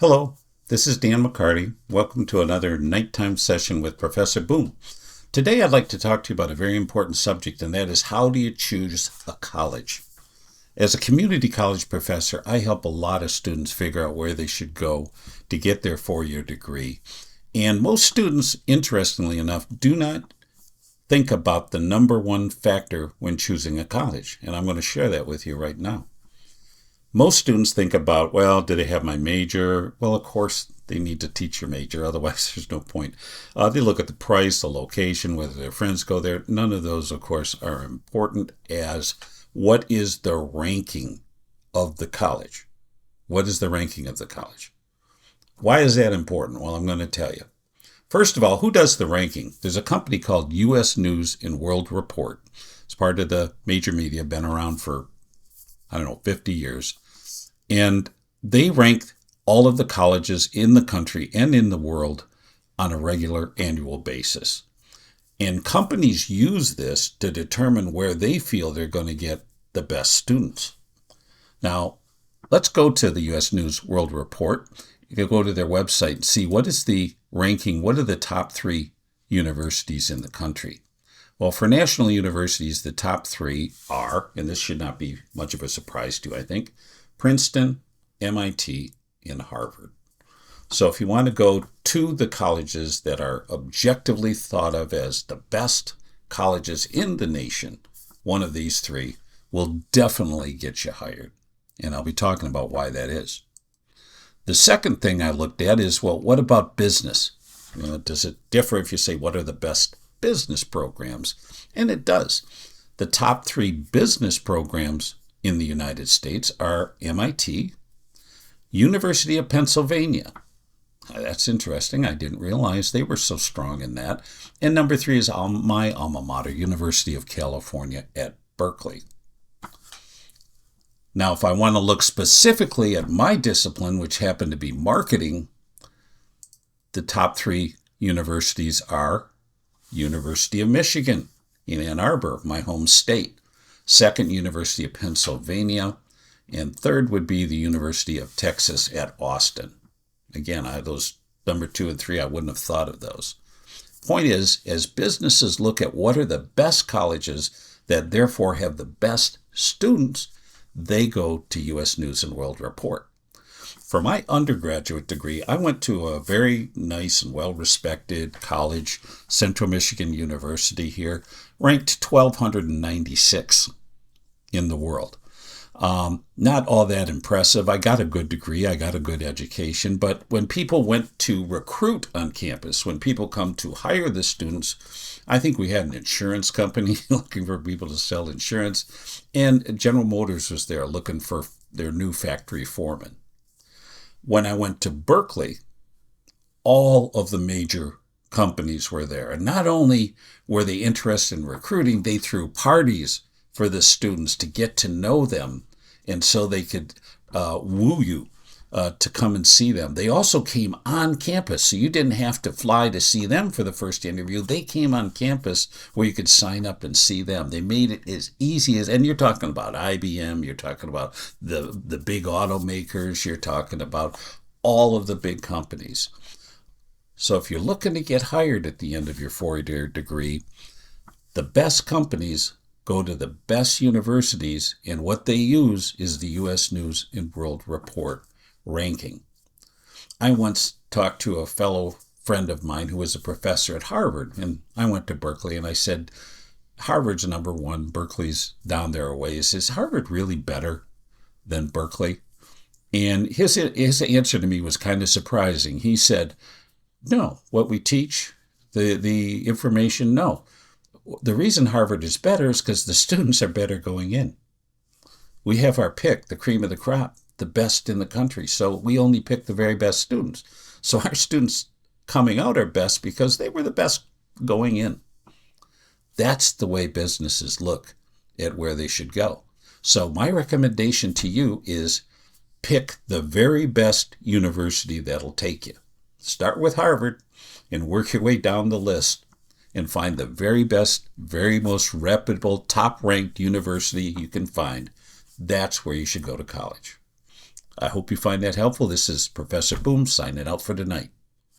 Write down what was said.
Hello, this is Dan McCarty. Welcome to another nighttime session with Professor Boom. Today I'd like to talk to you about a very important subject, and that is how do you choose a college? As a community college professor, I help a lot of students figure out where they should go to get their four-year degree. And most students, interestingly enough, do not think about the number one factor when choosing a college. And I'm going to share that with you right now. Most students think about, well, do they have my major? Well, of course, they need to teach your major. Otherwise, there's no point. They look at the price, the location, whether their friends go there. None of those, of course, are important as what is the ranking of the college? What is the ranking of the college? Why is that important? Well, I'm going to tell you. First of all, who does the ranking? There's a company called U.S. News and World Report. It's part of the major media, been around for 50 years. And they rank all of the colleges in the country and in the world on a regular annual basis. And companies use this to determine where they feel they're going to get the best students. Now, let's go to the U.S. News World Report. You can go to their website and see what is the ranking, what are the top 3 universities in the country. Well, for national universities, the top 3 are, and this should not be much of a surprise to you, I think, Princeton, MIT, and Harvard. So if you want to go to the colleges that are objectively thought of as the best colleges in the nation, one of these 3 will definitely get you hired. And I'll be talking about why that is. The second thing I looked at is, well, what about business? Does it differ if you say, what are the best business programs? And it does. The top 3 business programs in the United States are MIT, University of Pennsylvania. That's interesting. I didn't realize they were so strong in that. And number 3 is my alma mater, University of California at Berkeley. Now, if I want to look specifically at my discipline, which happened to be marketing, the top 3 universities are University of Michigan in Ann Arbor, my home state. Second, University of Pennsylvania. And third would be the University of Texas at Austin. Again, those number 2 and 3, I wouldn't have thought of those. Point is, as businesses look at what are the best colleges that therefore have the best students, they go to U.S. News and World Report. For my undergraduate degree, I went to a very nice and well-respected college, Central Michigan University here, ranked 1,296 in the world. Not all that impressive. I got a good degree. I got a good education. But when people went to recruit on campus, when people come to hire the students, I think we had an insurance company looking for people to sell insurance. And General Motors was there looking for their new factory foreman. When I went to Berkeley, all of the major companies were there. And not only were they interested in recruiting, they threw parties for the students to get to know them, and so they could woo you to come and see them. They also came on campus, so you didn't have to fly to see them for the first interview. They came on campus where you could sign up and see them. They made it as easy as, and you're talking about IBM, you're talking about the big automakers, you're talking about all of the big companies. So if you're looking to get hired at the end of your four-year degree, the best companies go to the best universities, and what they use is the U.S. News and World Report ranking. I once talked to a fellow friend of mine who was a professor at Harvard, and I went to Berkeley, and I said, Harvard's number 1, Berkeley's down there a ways. Is Harvard really better than Berkeley? And his answer to me was kind of surprising. He said, no, what we teach, the information, no. The reason Harvard is better is because the students are better going in. We have our pick, the cream of the crop, the best in the country. So we only pick the very best students. So our students coming out are best because they were the best going in. That's the way businesses look at where they should go. So my recommendation to you is pick the very best university that'll take you. Start with Harvard and work your way down the list and find the very best, very most reputable, top-ranked university you can find. That's where you should go to college. I hope you find that helpful. This is Professor Boom signing out for tonight.